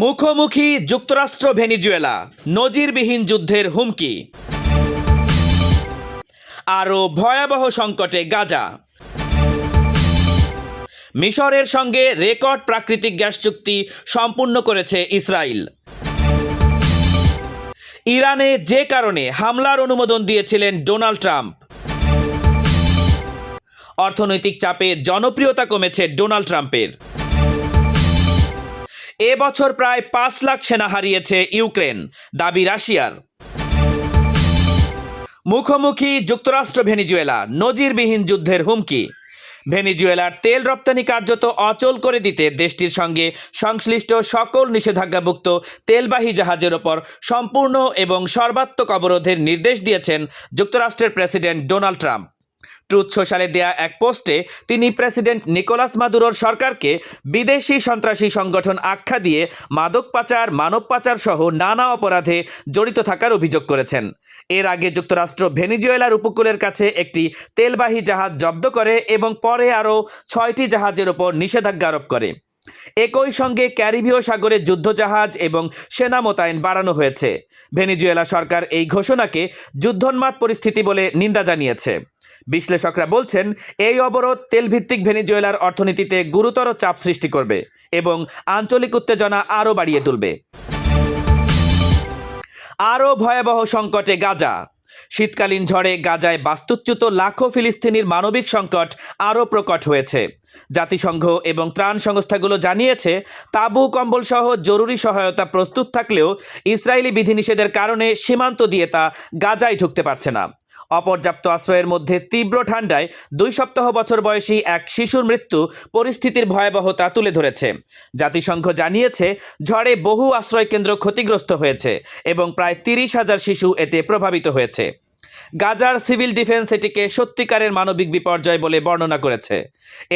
মুখোমুখি যুক্তরাষ্ট্র ভেনিজুয়েলা, নজিরবিহীন যুদ্ধের হুমকি। আরও ভয়াবহ সংকটে গাজা। মিশরের সঙ্গে রেকর্ড প্রাকৃতিক গ্যাস চুক্তি সম্পূর্ণ করেছে ইসরায়েল। ইরানে যে কারণে হামলার অনুমোদন দিয়েছিলেন ডোনাল্ড ট্রাম্প। অর্থনৈতিক চাপে জনপ্রিয়তা কমেছে ডোনাল্ড ট্রাম্পের। এবছর প্রায় ৫ লাখ সেনা হারিয়েছে ইউক্রেন, দাবি রাশিয়ার। মুখোমুখি যুক্তরাষ্ট্র ভেনিজুয়েলা, নজিরবিহীন যুদ্ধের হুমকি। ভেনিজুয়েলার তেল রপ্তানি কার্যত অচল করে দিতে দেশটির সঙ্গে সংশ্লিষ্ট সকল নিষেধাজ্ঞাভুক্ত তেলবাহী জাহাজের ওপর সম্পূর্ণ এবং সর্বাত্মক অবরোধের নির্দেশ দিয়েছেন যুক্তরাষ্ট্রের প্রেসিডেন্ট ডোনাল্ড ট্রাম্প। ট্রুথ সোশ্যালে দেয়া এক পোস্টে তিনি প্রেসিডেন্ট নিকোলাস মাদুরোর সরকারকে বিদেশি সন্ত্রাসী সংগঠন আখ্যা দিয়ে মাদক পাচার, মানব পাচার সহ নানা অপরাধে জড়িত থাকার অভিযোগ করেছেন। এর আগে যুক্তরাষ্ট্র ভেনিজুয়েলার উপকূলের কাছে একটি তেলবাহী জাহাজ জব্দ করে এবং পরে আরও ৬টি জাহাজের ওপর নিষেধাজ্ঞা আরোপ করে। একই সঙ্গে ক্যারিবীয় সাগরে যুদ্ধজাহাজ এবং সেনা মোতায়েন বাড়ানো হয়েছে। ভেনিজুয়েলা সরকার এই ঘোষণাকে যুদ্ধোন্মাদ পরিস্থিতি বলে নিন্দা জানিয়েছে। বিশ্লেষকরা বলছেন, এই অবরোধ তেলভিত্তিক ভেনিজুয়েলার অর্থনীতিতে গুরুতর চাপ সৃষ্টি করবে এবং আঞ্চলিক উত্তেজনা আরও বাড়িয়ে তুলবে। আরও ভয়াবহ সংকটে গাজা। শীতকালীন ঝড়ে গাজায় বাস্তুচ্যুত লাখো ফিলিস্তিনির মানবিক সংকট আরও প্রকট হয়েছে। জাতিসংঘ এবং ত্রাণ সংস্থাগুলো জানিয়েছে, তাঁবু, কম্বল সহ জরুরি সহায়তা প্রস্তুত থাকলেও ইসরায়েলি বিধিনিষেধের কারণে সীমান্ত দিয়ে তা গাজায় ঢুকতে পারছে না। অপর্যাপ্ত আশ্রয়ের মধ্যে তীব্র ঠান্ডায় ২ সপ্তাহ বছর বয়সী এক শিশুর মৃত্যু পরিস্থিতির ভয়াবহতা তুলে ধরেছে। জাতিসংঘ জানিয়েছে, ঝড়ে বহু আশ্রয়কেন্দ্র ক্ষতিগ্রস্ত হয়েছে এবং প্রায় ৩০,০০০ শিশু এতে প্রভাবিত হয়েছে। গাজার সিভিল ডিফেন্স এটিকে সত্যিকারের মানবিক বিপর্যয় বলে বর্ণনা করেছে।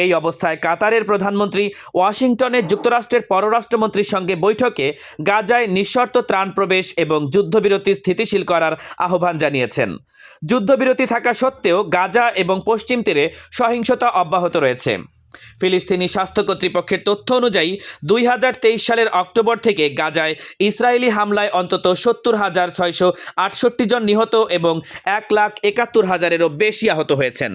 এই অবস্থায় কাতারের প্রধানমন্ত্রী ওয়াশিংটনে যুক্তরাষ্ট্রের পররাষ্ট্রমন্ত্রীর সঙ্গে বৈঠকে গাজায় নিঃশর্ত ত্রাণ প্রবেশ এবং যুদ্ধবিরতি স্থিতিশীল করার আহ্বান জানিয়েছেন। যুদ্ধবিরতি থাকা সত্ত্বেও গাজা এবং পশ্চিম তীরে সহিংসতা অব্যাহত রয়েছে। ফিলিস্তিনি স্বাস্থ্য কর্তৃপক্ষের তথ্য অনুযায়ী ২০২৩ সালের অক্টোবর থেকে গাজায় ইসরায়েলি হামলায় অন্তত ৭০,৬৬৮ জন নিহত এবং ১,৭১,০০০-এরও বেশি আহত হয়েছেন।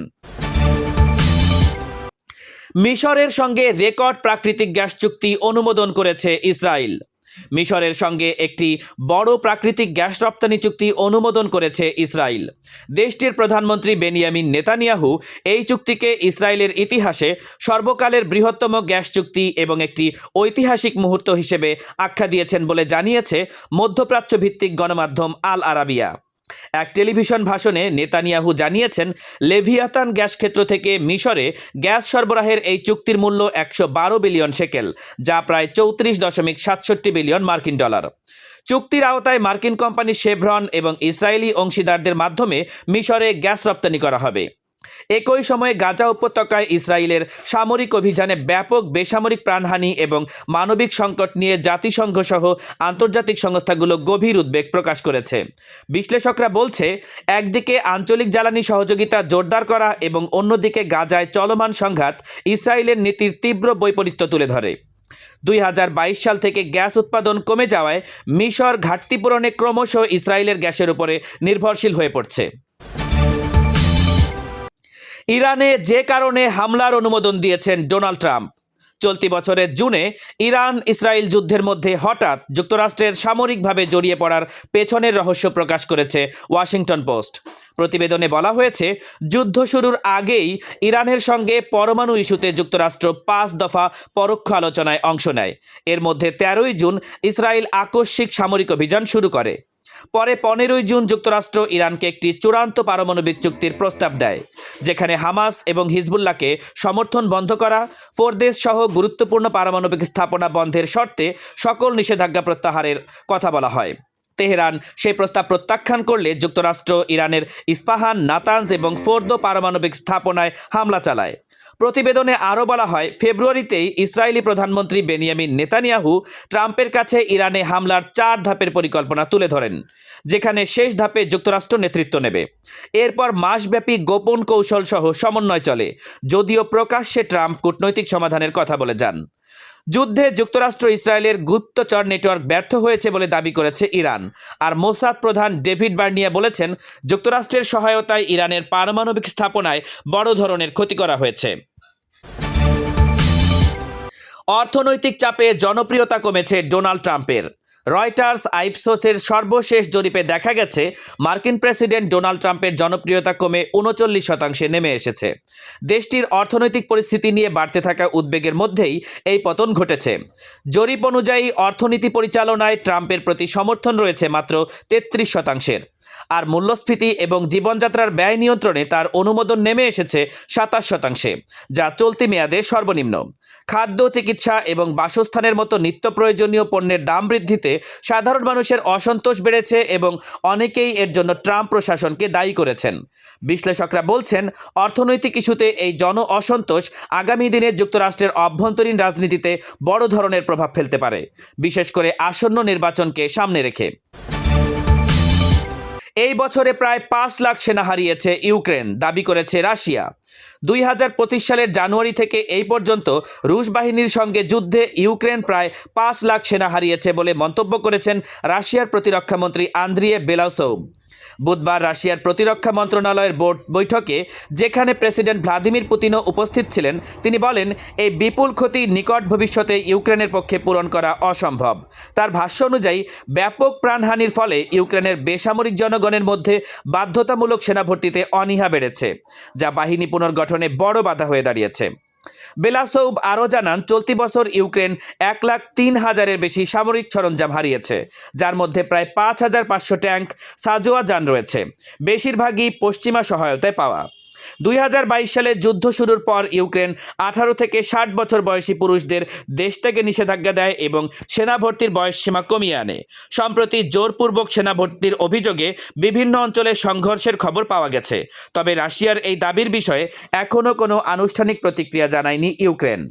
মিশরের সঙ্গে রেকর্ড প্রাকৃতিক গ্যাস চুক্তি অনুমোদন করেছে ইসরায়েল। মিশরের সঙ্গে একটি বড় প্রাকৃতিক গ্যাস রপ্তানি চুক্তি অনুমোদন করেছে ইসরায়েল। দেশটির প্রধানমন্ত্রী বেনিয়ামিন নেতানিয়াহু এই চুক্তিকে ইসরায়েলের ইতিহাসে সর্বকালের বৃহত্তম গ্যাস চুক্তি এবং একটি ঐতিহাসিক মুহূর্ত হিসেবে আখ্যা দিয়েছেন বলে জানিয়েছে মধ্যপ্রাচ্য ভিত্তিক গণমাধ্যম আল আরাবিয়া। এক টেলিভিশন ভাষণে নেতানিয়াহু জানিয়েছেন, লেভিয়াতান গ্যাস ক্ষেত্র থেকে মিশরে গ্যাস সরবরাহের এই চুক্তির মূল্য ১১২ বিলিয়ন শেকেল, যা প্রায় ৩৪.৬৭ বিলিয়ন মার্কিন ডলার। চুক্তির আওতায় মার্কিন কোম্পানি শেভরন এবং ইসরায়েলি অংশীদারদের মাধ্যমে মিশরে গ্যাস রপ্তানি করা হবে। একই সময়ে গাজা উপত্যকায় ইসরায়েলের সামরিক অভিযানে ব্যাপক বেসামরিক প্রাণহানি এবং মানবিক সংকট নিয়ে জাতিসংঘ সহ আন্তর্জাতিক সংস্থাগুলো গভীর উদ্বেগ প্রকাশ করেছে। বিশ্লেষকরা বলছে, একদিকে আঞ্চলিক জ্বালানি সহযোগিতা জোরদার করা এবং অন্যদিকে গাজায় চলমান সংঘাত ইসরায়েলের নীতির তীব্র বৈপরীত্য তুলে ধরে। ২০২২ সাল থেকে গ্যাস উৎপাদন কমে যাওয়ায় মিশর ঘাটতি পূরণে ক্রমশ ইসরায়েলের গ্যাসের উপরে নির্ভরশীল হয়ে পড়ছে। ইরানে যে কারণে হামলার অনুমোদন দিয়েছেন ডোনাল্ড ট্রাম্প। চলতি বছরের জুনে ইরান ইসরায়েল যুদ্ধের মধ্যে হঠাৎ যুক্তরাষ্ট্রের সামরিকভাবে জড়িয়ে পড়ার পেছনের রহস্য প্রকাশ করেছে ওয়াশিংটন পোস্ট। প্রতিবেদনে বলা হয়েছে, যুদ্ধ শুরুর আগেই ইরানের সঙ্গে পরমাণু ইস্যুতে যুক্তরাষ্ট্র ৫ দফা পরোক্ষ আলোচনায় অংশ নেয়। এর মধ্যে ১৩ই জুন ইসরায়েল আকস্মিক সামরিক অভিযান শুরু করে। পরে ১৫ই জুন যুক্তরাষ্ট্র ইরানকে একটি চূড়ান্ত পারমাণবিক চুক্তির প্রস্তাব দেয়, যেখানে হামাস এবং হিজবুল্লাহকে সমর্থন বন্ধ করা, ফোরদেশ সহ গুরুত্বপূর্ণ পারমাণবিক স্থাপনা বন্ধের শর্তে সকল নিষেধাজ্ঞা প্রত্যাহারের কথা বলা হয়। তেহরান সেই প্রস্তাব প্রত্যাখ্যান করলে যুক্তরাষ্ট্র ইরানের ইস্পাহান, নাতানজ এবং ফোর্দো পারমাণবিক স্থাপনায় হামলা চালায়। প্রতিবেদনে আরও বলা হয়, ফেব্রুয়ারিতেই ইসরায়েলি প্রধানমন্ত্রী বেনিয়ামিন নেতানিয়াহু ট্রাম্পের কাছে ইরানে হামলার ৪ ধাপের পরিকল্পনা তুলে ধরেন, যেখানে শেষ ধাপে যুক্তরাষ্ট্র নেতৃত্ব নেবে। এরপর মাসব্যাপী গোপন কৌশল সহ সমন্বয় চলে, যদিও প্রকাশ্যে ট্রাম্প কূটনৈতিক সমাধানের কথা বলে যান। যুদ্ধে যুক্তরাষ্ট্র ইসরায়েলের গুপ্তচর নেটওয়ার্ক ব্যর্থ হয়েছে বলে দাবি করেছে ইরান। আর মোসাদ প্রধান ডেভিড বার্নিয়া বলেছেন, যুক্তরাষ্ট্রের সহায়তায় ইরানের পারমাণবিক স্থাপনায় বড় ধরনের ক্ষতি করা হয়েছে। অর্থনৈতিক চাপে জনপ্রিয়তা কমেছে ডোনাল্ড ট্রাম্পের। রয়টার্স আইপসোসের সর্বশেষ জরিপে দেখা গেছে মার্কিন প্রেসিডেন্ট ডোনাল্ড ট্রাম্পের জনপ্রিয়তা কমে 39% নেমে এসেছে। দেশটির অর্থনৈতিক পরিস্থিতি নিয়ে বাড়তে থাকা উদ্বেগের মধ্যেই এই পতন ঘটেছে। জরিপ অনুযায়ী অর্থনীতি পরিচালনায় ট্রাম্পের প্রতি সমর্থন রয়েছে মাত্র 33%। আর মূল্যস্ফীতি এবং জীবনযাত্রার ব্যয় নিয়ন্ত্রণে তার অনুমোদন নেমে এসেছে 27%, যা চলতি মেয়াদে সর্বনিম্ন। খাদ্য, চিকিৎসা এবং বাসস্থানের মতো নিত্য প্রয়োজনীয় পণ্যের দাম বৃদ্ধিতে সাধারণ মানুষের অসন্তোষ বেড়েছে এবং অনেকেই এর জন্য ট্রাম্প প্রশাসনকে দায়ী করেছেন। বিশ্লেষকরা বলছেন, অর্থনৈতিক ইস্যুতে এই জন অসন্তোষ আগামী দিনে যুক্তরাষ্ট্রের অভ্যন্তরীণ রাজনীতিতে বড় ধরনের প্রভাব ফেলতে পারে, বিশেষ করে আসন্ন নির্বাচনকে সামনে রেখে। এই বছরে প্রায় 5 লাখ সেনা হারিয়েছে ইউক্রেন, দাবি করেছে রাশিয়া। 2025 সালের জানুয়ারি থেকে এই পর্যন্ত রুশ বাহিনীর সঙ্গে যুদ্ধে ইউক্রেন প্রায় 5 লাখ সেনা হারিয়েছে বলে মন্তব্য করেছেন রাশিয়ার প্রতিরক্ষামন্ত্রী আন্দ্রিয়ে বেলাসোভ। বুধবার রাশিয়ার প্রতিরক্ষা মন্ত্রণালয়ের বোর্ড বৈঠকে, যেখানে প্রেসিডেন্ট ভ্লাদিমির পুতিনও উপস্থিত ছিলেন, তিনি বলেন, এই বিপুল ক্ষতি নিকট ভবিষ্যতে ইউক্রেনের পক্ষে পূরণ করা অসম্ভব। তার ভাষ্য অনুযায়ী, ব্যাপক প্রাণহানির ফলে ইউক্রেনের বেসামরিক জনগণের মধ্যে বাধ্যতামূলক সেনাভর্তিতে অনীহা বেড়েছে, যা বাহিনী পুনর্গঠনে বড় বাধা হয়ে দাঁড়িয়েছে। বেলাসোভ আরও জানান, চলতি বছর ইউক্রেন 1,03,000-এর বেশি সামরিক সরঞ্জাম হারিয়েছে, যার মধ্যে প্রায় 5,500 ট্যাঙ্ক, সাজোয়া যান রয়েছে, বেশিরভাগই পশ্চিমা সহায়তায় পাওয়া। 2022 সালে যুদ্ধ শুরুর পর ইউক্রেন 18 থেকে 60 বছর বয়সী পুরুষদের দেশ থেকে নিষেধাজ্ঞা দেয় এবং সেনা ভর্তির বয়সসীমা কমিয়ে আনে। সম্প্রতি জোরপূর্বক সেনা ভর্তির অভিযোগে বিভিন্ন অঞ্চলে সংঘর্ষের খবর পাওয়া গেছে, তবে রাশিয়ার এই দাবির বিষয়ে এখনও কোনো আনুষ্ঠানিক প্রতিক্রিয়া জানায়নি ইউক্রেন।